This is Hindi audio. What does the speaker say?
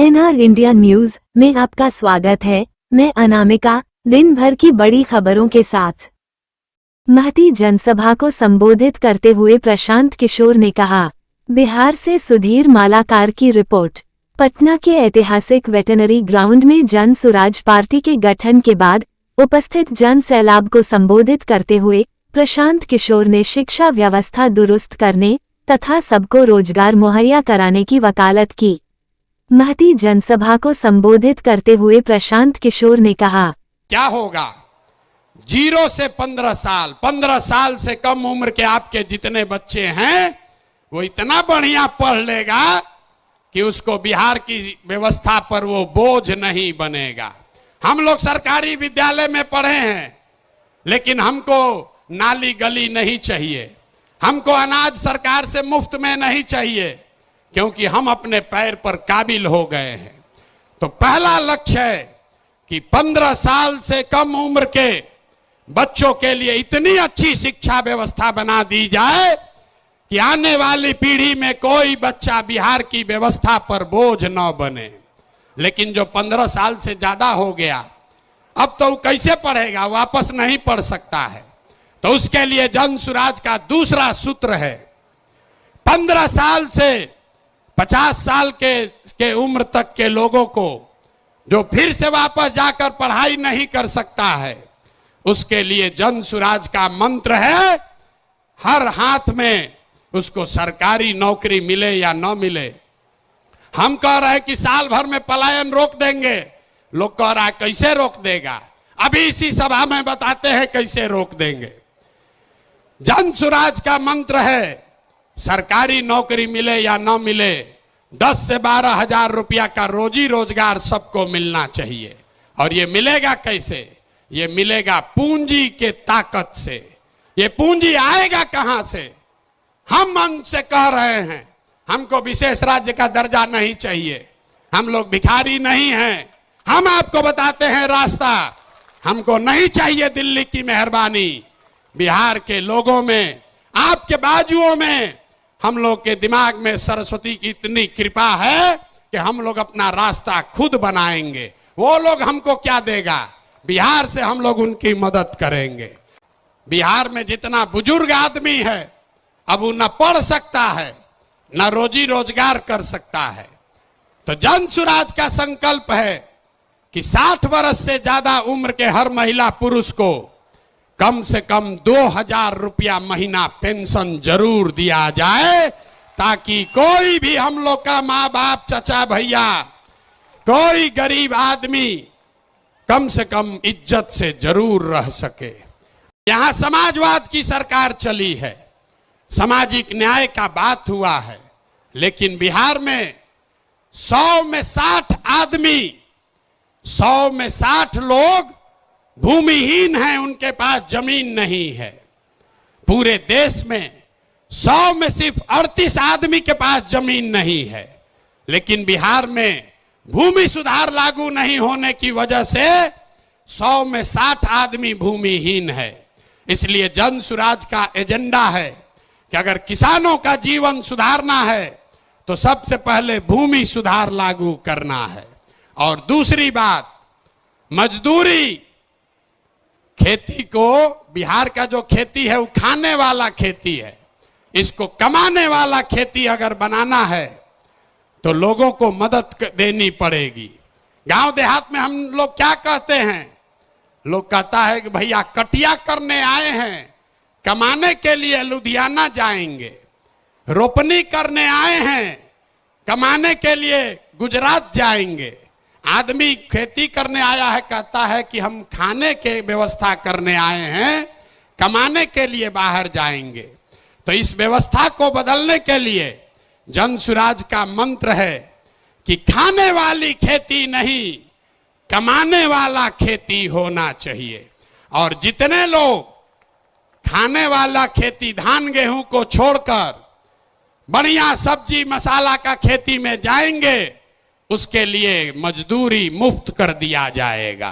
एनआर इंडिया न्यूज में आपका स्वागत है। मैं अनामिका। दिन भर की बड़ी खबरों के साथ। महती जनसभा को संबोधित करते हुए प्रशांत किशोर ने कहा, बिहार से सुधीर मालाकार की रिपोर्ट। पटना के ऐतिहासिक वेटरनरी ग्राउंड में जन सुराज पार्टी के गठन के बाद उपस्थित जन सैलाब को संबोधित करते हुए प्रशांत किशोर ने शिक्षा व्यवस्था दुरुस्त करने तथा सबको रोजगार मुहैया कराने की वकालत की। महती जनसभा को संबोधित करते हुए प्रशांत किशोर ने कहा, क्या होगा 0 से 15 साल से कम उम्र के आपके जितने बच्चे हैं वो इतना बढ़िया पढ़ लेगा कि उसको बिहार की व्यवस्था पर वो बोझ नहीं बनेगा। हम लोग सरकारी विद्यालय में पढ़े हैं, लेकिन हमको नाली गली नहीं चाहिए, हमको अनाज सरकार से मुफ्त में नहीं चाहिए, क्योंकि हम अपने पैर पर काबिल हो गए हैं। तो पहला लक्ष्य है कि 15 साल से कम उम्र के बच्चों के लिए इतनी अच्छी शिक्षा व्यवस्था बना दी जाए कि आने वाली पीढ़ी में कोई बच्चा बिहार की व्यवस्था पर बोझ न बने। लेकिन जो 15 साल से ज्यादा हो गया, अब तो कैसे पढ़ेगा, वापस नहीं पढ़ सकता है। तो उसके लिए जन सुराज का दूसरा सूत्र है, 15 साल से 50 साल के उम्र तक के लोगों को जो फिर से वापस जाकर पढ़ाई नहीं कर सकता है, उसके लिए जन सुराज का मंत्र है, हर हाथ में उसको सरकारी नौकरी मिले या न मिले। हम कह रहे हैं कि साल भर में पलायन रोक देंगे, लोग कह रहा है कैसे रोक देगा, अभी इसी सभा में बताते हैं कैसे रोक देंगे। जन सुराज का मंत्र है, सरकारी नौकरी मिले या न मिले 10 से 12 हजार रुपया का रोजी रोजगार सबको मिलना चाहिए। और ये मिलेगा कैसे? ये मिलेगा पूंजी के ताकत से। ये पूंजी आएगा कहां से? हम मन से कह रहे हैं, हमको विशेष राज्य का दर्जा नहीं चाहिए, हम लोग भिखारी नहीं हैं। हम आपको बताते हैं रास्ता, हमको नहीं चाहिए दिल्ली की मेहरबानी। बिहार के लोगों में, आपके बाजुओं में, हम लोग के दिमाग में सरस्वती की इतनी कृपा है कि हम लोग अपना रास्ता खुद बनाएंगे। वो लोग हमको क्या देगा? बिहार से हम लोग उनकी मदद करेंगे। बिहार में जितना बुजुर्ग आदमी है, अब वो न पढ़ सकता है न रोजी रोजगार कर सकता है। तो जन सुराज का संकल्प है कि 60 वर्ष से ज्यादा उम्र के हर महिला पुरुष को कम से कम 2000 रुपया महीना पेंशन जरूर दिया जाए, ताकि कोई भी हम लोग का माँ बाप, चचा भैया, कोई गरीब आदमी कम से कम इज्जत से जरूर रह सके। यहां समाजवाद की सरकार चली है, सामाजिक न्याय का बात हुआ है, लेकिन बिहार में 100 में 60 आदमी, 100 में 60 लोग भूमिहीन हैं, उनके पास जमीन नहीं है। पूरे देश में 100 में सिर्फ 38 आदमी के पास जमीन नहीं है। लेकिन बिहार में भूमि सुधार लागू नहीं होने की वजह से 100 में 60 आदमी भूमिहीन है। इसलिए जन सुराज का एजेंडा है कि अगर किसानों का जीवन सुधारना है तो सबसे पहले भूमि सुधार लागू करना है। और दूसरी बात, मजदूरी। खेती को, बिहार का जो खेती है वो खाने वाला खेती है, इसको कमाने वाला खेती अगर बनाना है तो लोगों को मदद देनी पड़ेगी। गांव देहात में हम लोग क्या कहते हैं? लोग कहता है कि भैया कटिया करने आए हैं, कमाने के लिए लुधियाना जाएंगे, रोपनी करने आए हैं, कमाने के लिए गुजरात जाएंगे। आदमी खेती करने आया है, कहता है कि हम खाने के व्यवस्था करने आए हैं, कमाने के लिए बाहर जाएंगे। तो इस व्यवस्था को बदलने के लिए जन सुराज का मंत्र है कि खाने वाली खेती नहीं, कमाने वाला खेती होना चाहिए। और जितने लोग खाने वाला खेती, धान गेहूं को छोड़कर बढ़िया सब्जी मसाला का खेती में जाएंगे, उसके लिए मजदूरी मुफ्त कर दिया जाएगा।